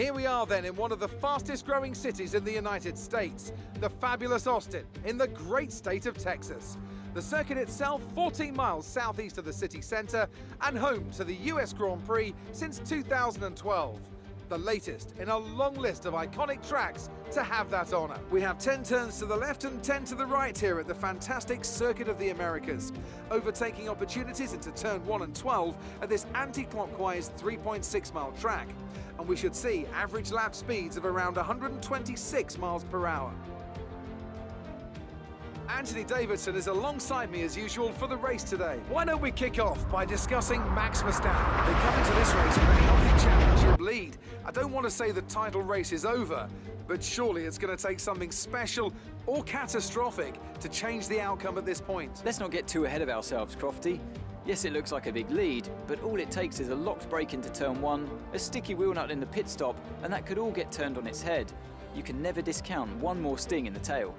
Here we are then in one of the fastest growing cities in the United States, the fabulous Austin, in the great state of Texas. The circuit itself 14 miles southeast of the city centre and home to the US Grand Prix since 2012. The latest in a long list of iconic tracks to have that honour. We have 10 turns to the left and 10 to the right here at the fantastic Circuit of the Americas. Overtaking opportunities into turn 1 and 12 at this anti-clockwise 3.6 mile track. And we should see average lap speeds of around 126 miles per hour. Anthony Davidson is alongside me as usual for the race today. Why don't we kick off by discussing Max Verstappen? They come into this race with a healthy championship lead. I don't want to say the title race is over, but surely it's going to take something special or catastrophic to change the outcome at this point. Let's not get too ahead of ourselves, Crofty. Yes, it looks like a big lead, but all it takes is a locked brake into turn 1, a sticky wheel nut in the pit stop, and that could all get turned on its head. You can never discount one more sting in the tail.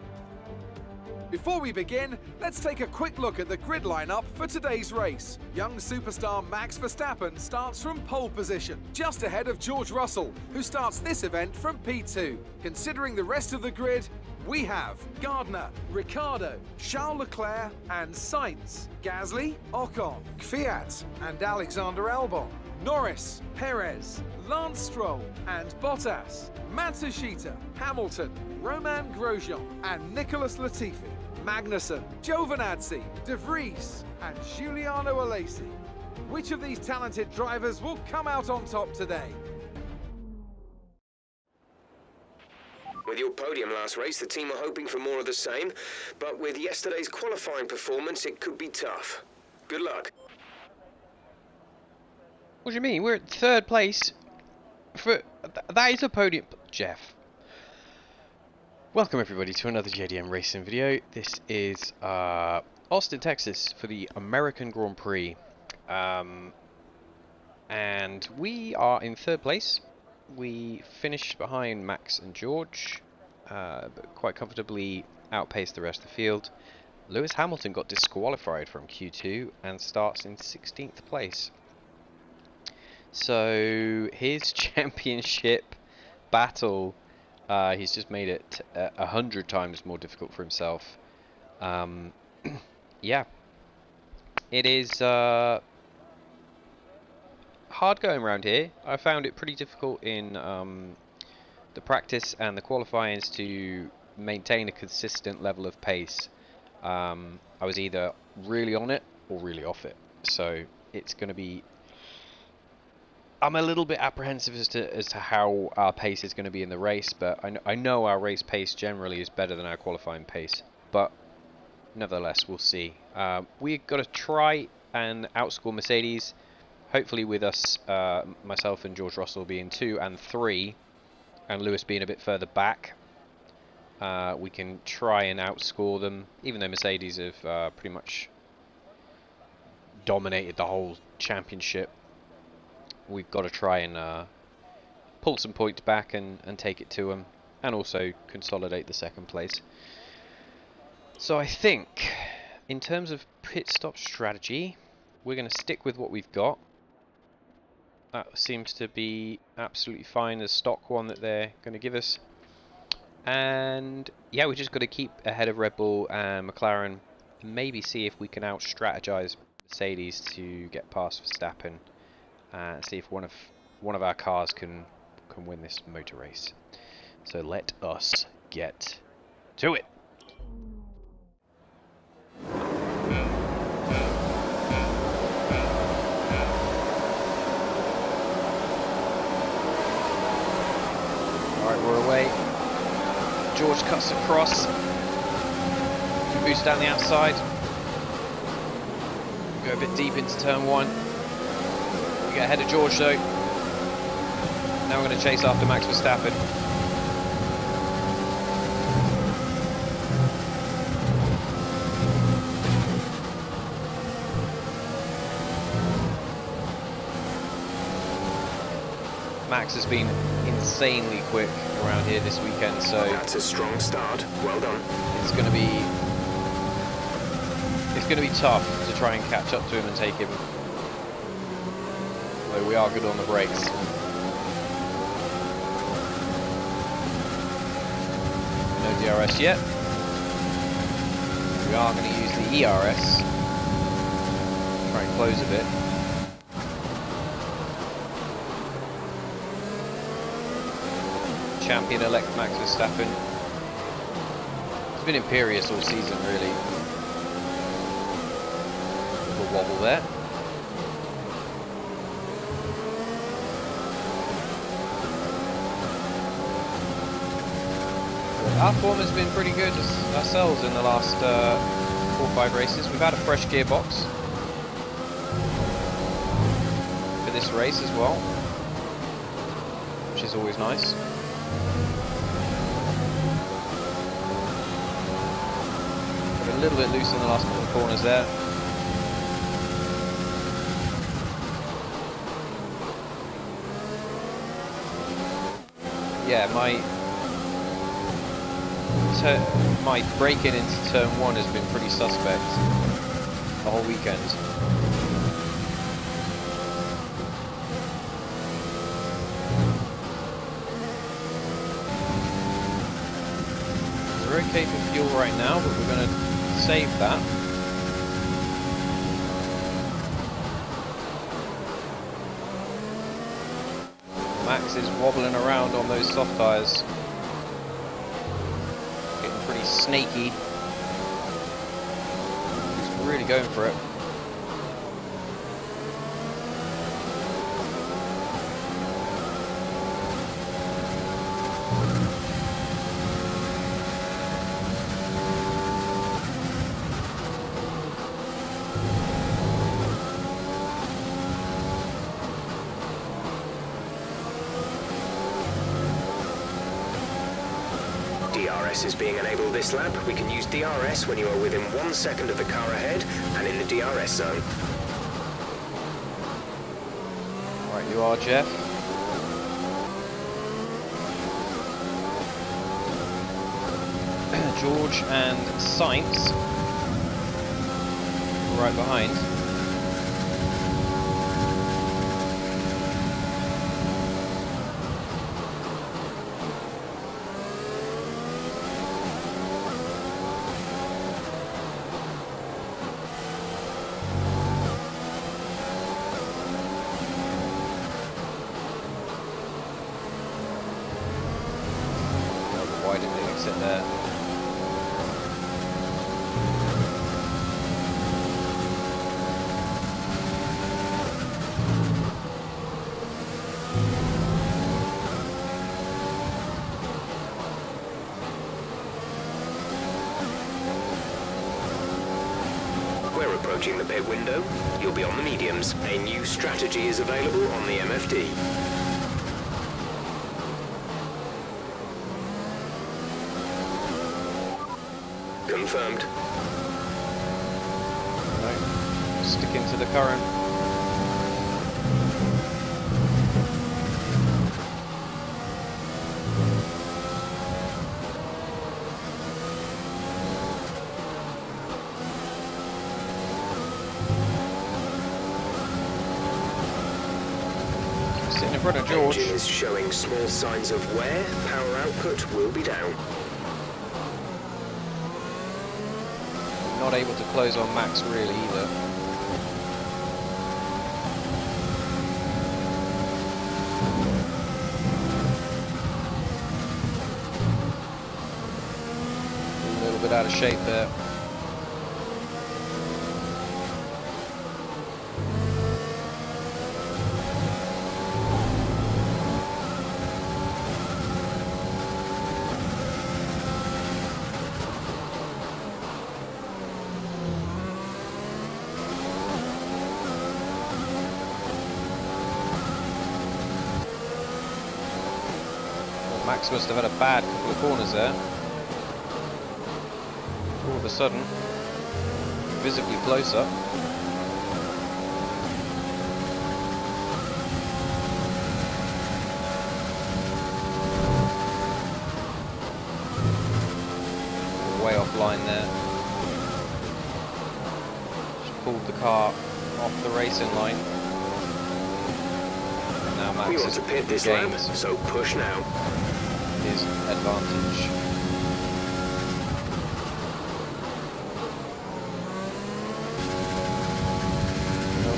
Before we begin, let's take a quick look at the grid lineup for today's race. Young superstar Max Verstappen starts from pole position, just ahead of George Russell, who starts this event from P2. Considering the rest of the grid, we have Gardner, Ricciardo, Charles Leclerc and Sainz, Gasly, Ocon, Kvyat and Alexander Albon, Norris, Perez, Lance Stroll and Bottas, Matsushita, Hamilton, Romain Grosjean and Nicholas Latifi, Magnussen, Giovinazzi, De Vries and Giuliano Alesi. Which of these talented drivers will come out on top today? With your podium last race, the team are hoping for more of the same, but with yesterday's qualifying performance, it could be tough. Good luck. What do you mean? We're at third place. That is a podium, Jeff. Welcome everybody to another JDM racing video. This is Austin, Texas for the American Grand Prix. And we are in third place. We finished behind Max and George, but quite comfortably outpaced the rest of the field. Lewis Hamilton got disqualified from Q2 and starts in 16th place. So his championship battle, he's just made it 100 times more difficult for himself. Yeah, it is hard going around here. I found it pretty difficult in the practice and the qualifyings to maintain a consistent level of pace. I was either really on it or really off it, so it's going to be... I'm a little bit apprehensive as to how our pace is going to be in the race, but I know our race pace generally is better than our qualifying pace. But nevertheless, we'll see. We've got to try and outscore Mercedes. Hopefully, with us, myself and George Russell being 2 and 3, and Lewis being a bit further back, we can try and outscore them. Even though Mercedes have pretty much dominated the whole championship. We've got to try and pull some points back and take it to them, and also consolidate the second place. So I think, in terms of pit stop strategy, we're going to stick with what we've got. That seems to be absolutely fine, the stock one that they're going to give us. And yeah, we just got to keep ahead of Red Bull and McLaren, and maybe see if we can out-strategize Mercedes to get past Verstappen. See if one of our cars can win this motor race. So let us get to it. Alright, we're away. George cuts across. Boost down the outside. Go a bit deep into turn 1. We get ahead of George though. Now we're going to chase after Max Verstappen. Max has been insanely quick around here this weekend, so that's a strong start. Well done. It's going to be tough to try and catch up to him and take him. Although we are good on the brakes. No DRS yet. We are going to use the ERS. Try and close a bit. Champion-elect Max Verstappen. He's been imperious all season, really. Little wobble there. Our form has been pretty good ourselves in the last 4 or 5 races. We've had a fresh gearbox for this race as well, which is always nice. Got a little bit loose in the last couple of corners there. Yeah, my break-in into turn 1 has been pretty suspect the whole weekend. We're okay for fuel right now, but we're going to save that. Max is wobbling around on those soft tyres. Pretty snaky. He's really going for it. DRS is being enabled this lap. We can use DRS when you are within 1 second of the car ahead and in the DRS zone. Right, you are, Jeff. George and Sainz right behind. Exit there. We're approaching the pit window. You'll be on the mediums. A new strategy is available on the MFD. Confirmed. Right. Sticking to the current. Sitting in front of George. Engine is showing small signs of wear. Power output will be down. Not able to close on Max really either. A little bit out of shape there. Max must have had a bad couple of corners there. All of a sudden, visibly closer. Way offline there. Just pulled the car off the racing line. And now Max We want to pit this lap, so push now. his advantage.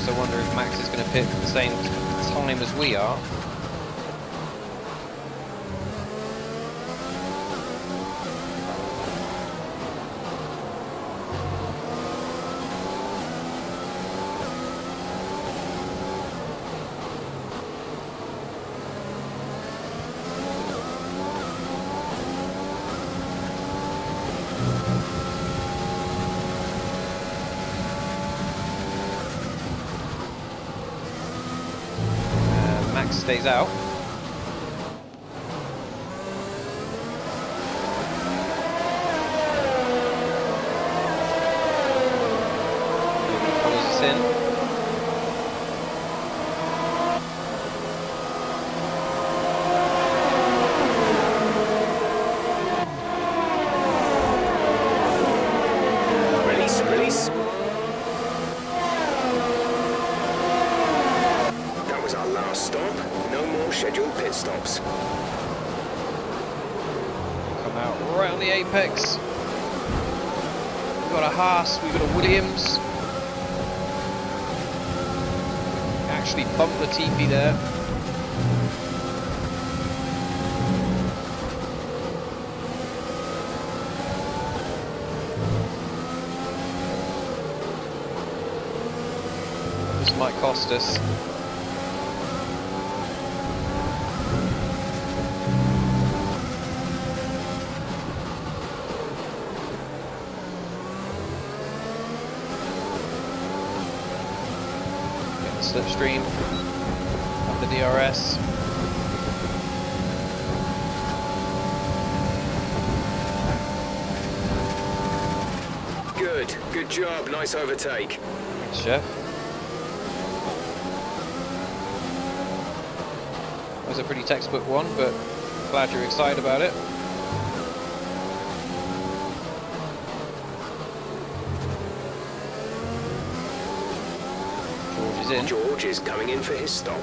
honest, I wonder if Max is going to pit at the same time as we are. Max stays out. Follows us in. Release. That was our last stop. No more scheduled pit stops. Come out right on the apex. We've got a Haas, we've got a Williams. Actually bumped the TP there. This might cost us. Slipstream of the DRS. Good job, nice overtake. Thanks, Chef. That was a pretty textbook one, but glad you're excited about it. In. George is coming in for his stop.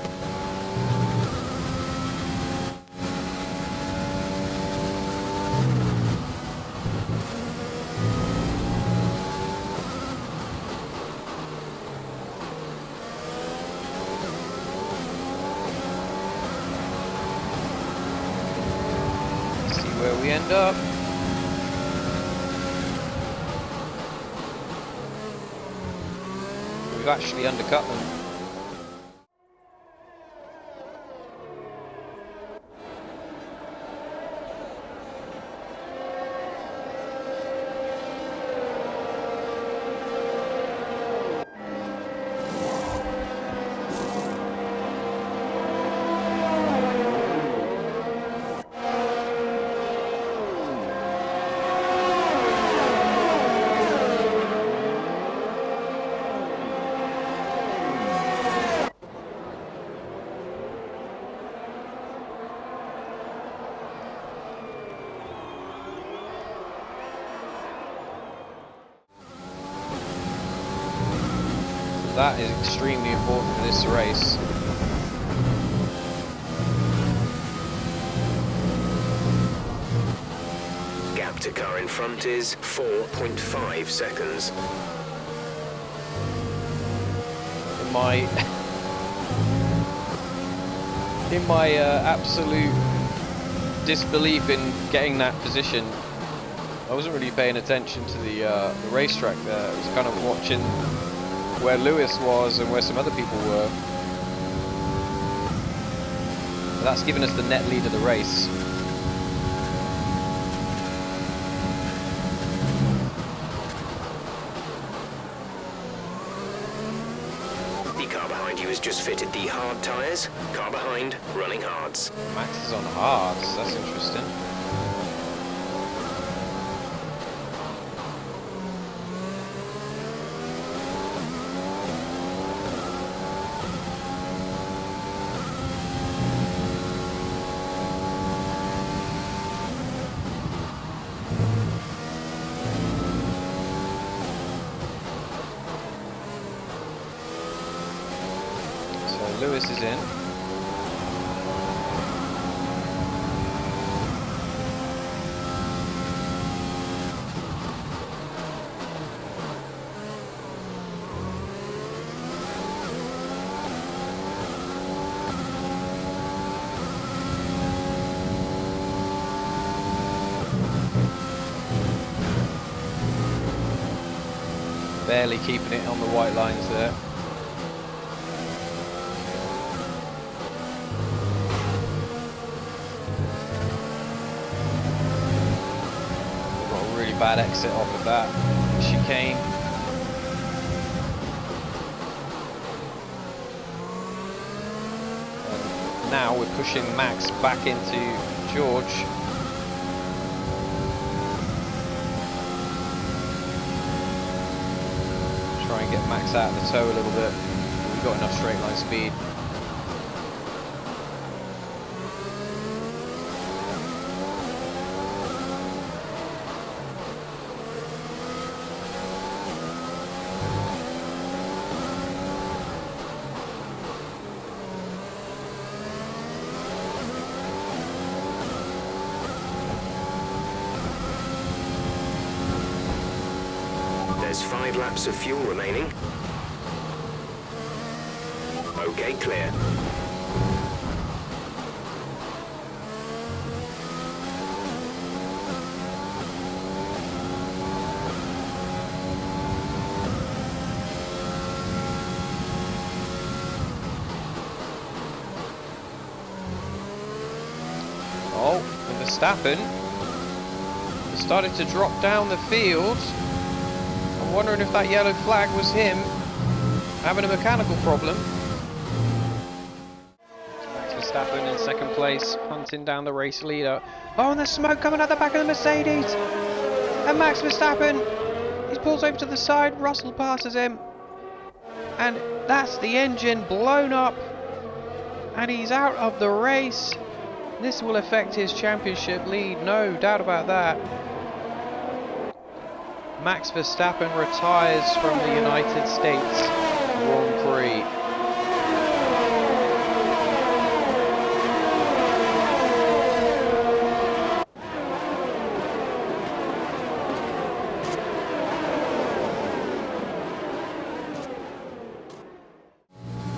See where we end up. We've actually undercut them. That is extremely important for this race. Gap to car in front is 4.5 seconds. In my absolute disbelief in getting that position, I wasn't really paying attention to the racetrack there. I was kind of watching where Lewis was and where some other people were. But that's given us the net lead of the race. The car behind you has just fitted the hard tyres. Car behind, running hards. Max is on hards, that's interesting. Lewis is in. Barely keeping it on the white lines there. We've got a really bad exit off of that chicane. And now we're pushing Max back into George. Try and get Max out of the toe a little bit. We've got enough straight line speed. There's 5 laps of fuel remaining. Okay, clear. Oh, and Verstappen started to drop down the field. I'm wondering if that yellow flag was him having a mechanical problem. Max Verstappen in second place, hunting down the race leader. Oh, and there's smoke coming out the back of the Mercedes. And Max Verstappen, he pulls over to the side, Russell passes him. And that's the engine blown up. And he's out of the race. This will affect his championship lead, no doubt about that. Max Verstappen retires from the United States Grand Prix.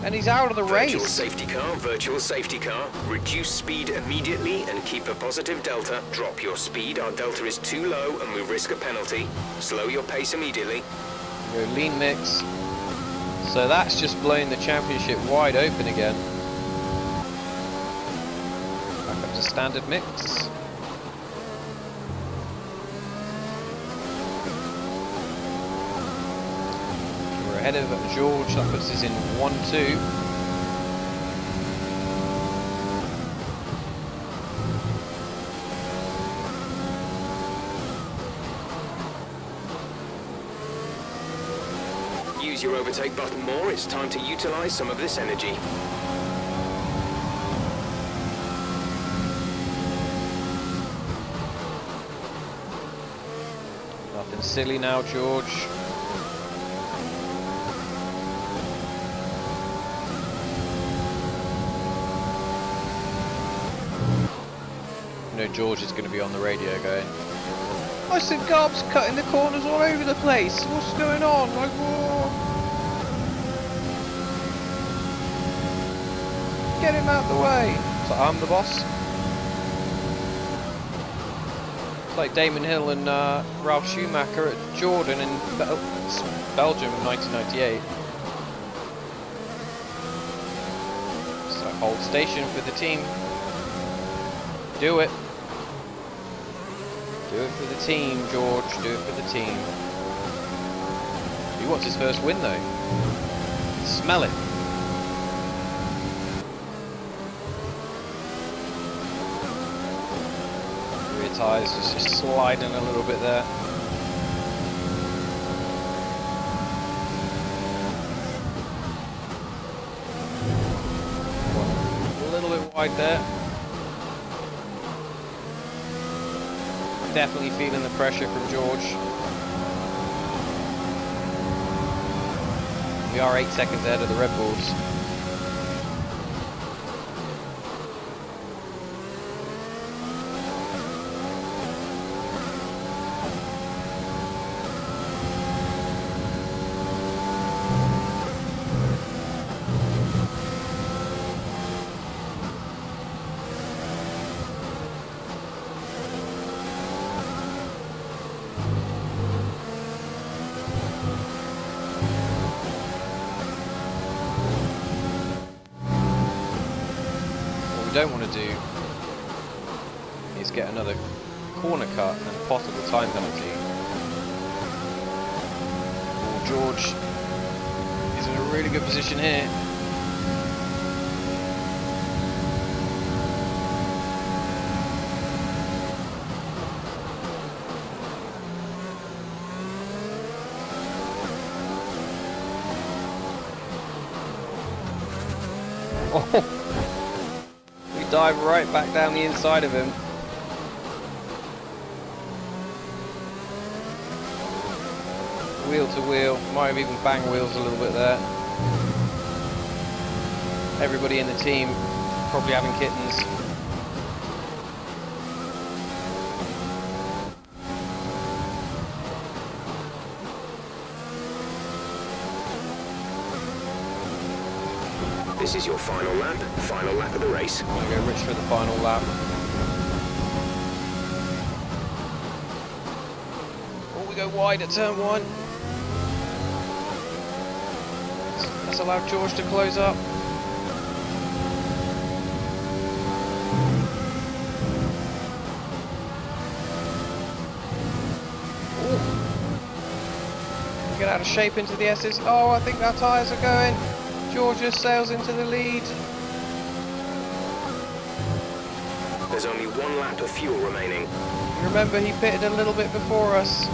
And he's out of the race. Virtual safety car, virtual safety car. Reduce speed immediately and keep a positive delta. Drop your speed, our delta is too low and we risk a penalty. Slow your pace immediately. Go lean mix. So that's just blown the championship wide open again. Back up to standard mix. Ahead of George, that puts us in 1-2. Use your overtake button more, it's time to utilize some of this energy. Nothing silly now, George. George is going to be on the radio going, I said Garb's cutting the corners all over the place, what's going on? Like, whoa. Get him out the way. So I'm the boss. It's like Damon Hill and Ralph Schumacher at Jordan in Belgium in 1998. So hold station for the team. Do it. Do it for the team, George. Do it for the team. He wants his first win, though. Smell it. Rear tyres just sliding a little bit there. A little bit wide there. Definitely feeling the pressure from George. We are 8 seconds ahead of the Red Bulls. you don't want to do is get another corner cut and possible time penalty. Oh, George is in a really good position here. Oh, we dive right back down the inside of him. Wheel to wheel, might have even banged wheels a little bit there. Everybody in the team probably having kittens. This is your final lap of the race. I'm going to go Rich for the final lap. Oh, we go wide at turn 1. Let's allow George to close up. Ooh. Get out of shape into the S's. Oh, I think our tyres are going. George just sails into the lead. There's only 1 lap of fuel remaining. Remember, he pitted a little bit before us.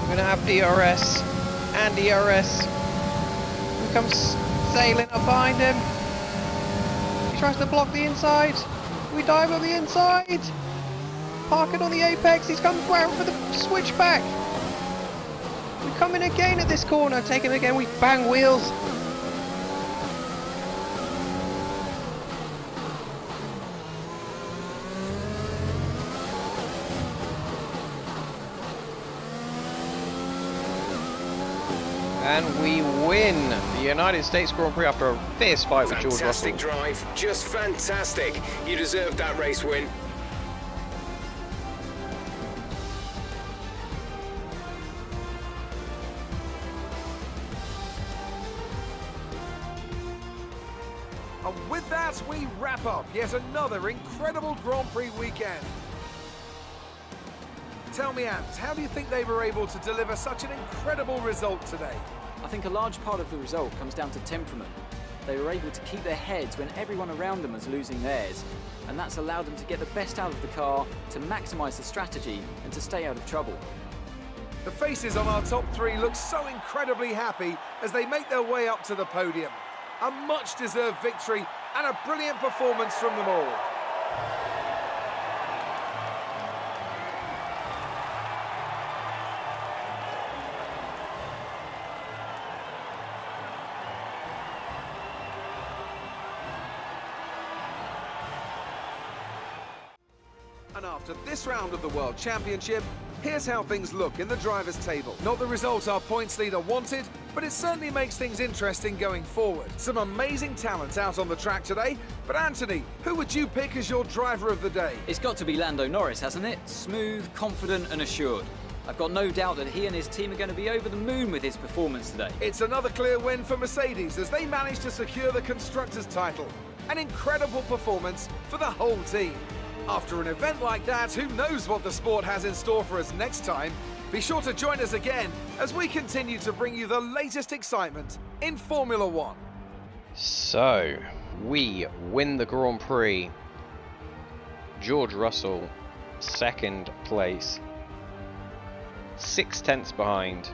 We're going to have DRS and ERS. He comes sailing up behind him. He tries to block the inside. We dive on the inside. Park it on the apex. He's come round for the switchback. We come in again at this corner. Take him again. We bang wheels. And we win the United States Grand Prix after a fierce fight with George Russell. Fantastic drive, just fantastic. You deserved that race win. And with that, we wrap up yet another incredible Grand Prix weekend. Tell me, Ant, how do you think they were able to deliver such an incredible result today? I think a large part of the result comes down to temperament. They were able to keep their heads when everyone around them was losing theirs, and that's allowed them to get the best out of the car, to maximise the strategy, and to stay out of trouble. The faces on our top 3 look so incredibly happy as they make their way up to the podium. A much-deserved victory and a brilliant performance from them all. And after this round of the World Championship, here's how things look in the drivers' table. Not the result our points leader wanted, but it certainly makes things interesting going forward. Some amazing talent out on the track today, but Anthony, who would you pick as your driver of the day? It's got to be Lando Norris, hasn't it? Smooth, confident and assured. I've got no doubt that he and his team are going to be over the moon with his performance today. It's another clear win for Mercedes as they managed to secure the Constructors' title. An incredible performance for the whole team. After an event like that, who knows what the sport has in store for us next time? Be sure to join us again as we continue to bring you the latest excitement in Formula One. So, we win the Grand Prix. George Russell, 2nd place. 6/10 behind.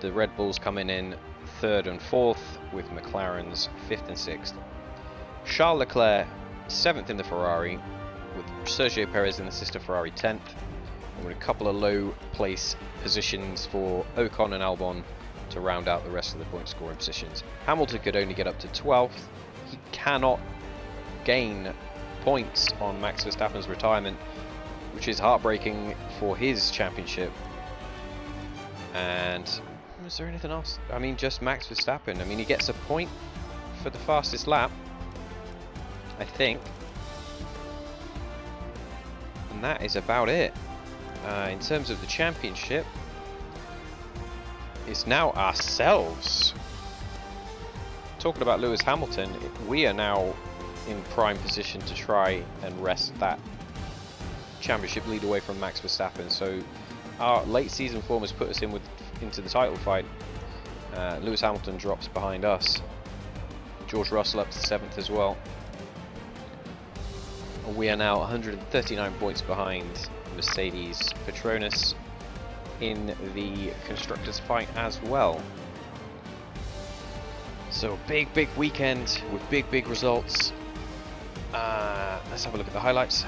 The Red Bulls coming in 3rd and 4th, with McLaren's 5th and 6th. Charles Leclerc, 7th in the Ferrari, with Sergio Perez in the sister Ferrari 10th, and with a couple of low place positions for Ocon and Albon to round out the rest of the point scoring positions. Hamilton could only get up to 12th. He cannot gain points on Max Verstappen's retirement, which is heartbreaking for his championship. And is there anything else? I mean, just Max Verstappen. I mean, he gets a point for the fastest lap, I think. And that is about it. In terms of the championship, it's now ourselves. Talking about Lewis Hamilton, we are now in prime position to try and wrest that championship lead away from Max Verstappen. So our late season form has put us into the title fight. Lewis Hamilton drops behind us. George Russell up to 7th as well. We are now 139 points behind Mercedes Petronas in the constructors fight as well. So a big weekend with big results. Let's have a look at the highlights.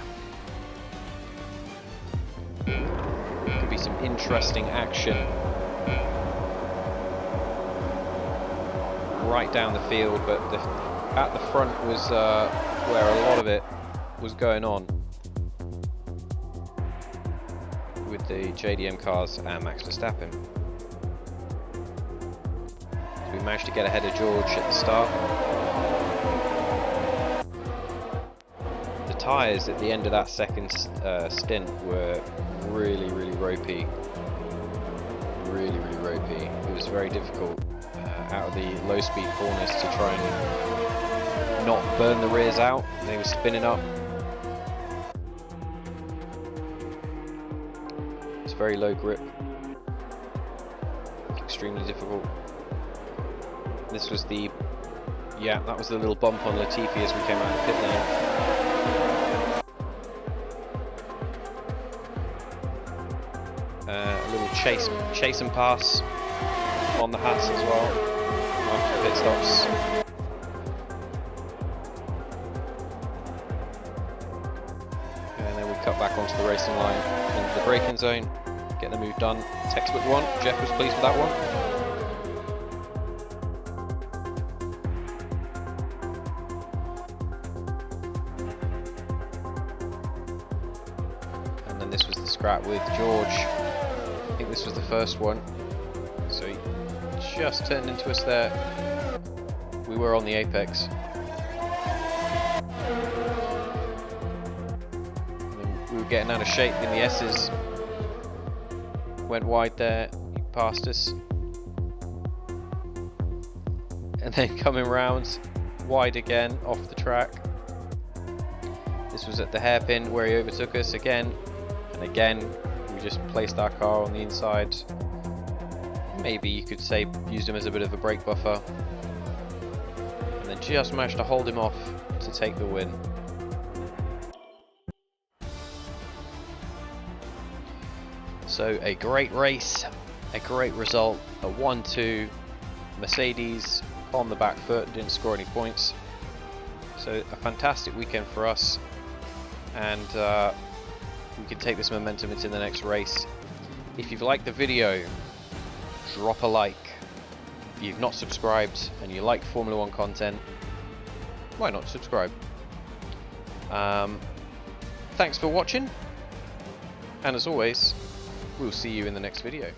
Could be some interesting action right down the field, but at the front was where a lot of it was going on with the JDM cars and Max Verstappen. So we managed to get ahead of George at the start. The tyres at the end of that second stint were really ropey. Really ropey. It was very difficult out of the low speed corners to try and not burn the rears out. They were spinning up. It's very low grip. Extremely difficult. This was the, yeah, that was the little bump on Latifi as we came out of the pit lane. A little chase and pass on the hats as well after the pit stops. And then we cut back onto the racing line into the braking zone, get the move done. Textbook one. Jeff was pleased with that one. And then this was the scrap with George. I think this was the first one. So he just turned into us there. We were on the apex. And then we were getting out of shape in the S's. Went wide there, he passed us. And then coming round wide again off the track. This was at the hairpin where he overtook us again. And again, we just placed our car on the inside. Maybe you could say used him as a bit of a brake buffer. And then just managed to hold him off to take the win. So a great race, a great result, a 1-2. Mercedes on the back foot, didn't score any points. So a fantastic weekend for us. And we can take this momentum into the next race. If you've liked the video, drop a like. If you've not subscribed and you like Formula 1 content, why not subscribe? Thanks for watching, and as always, we'll see you in the next video.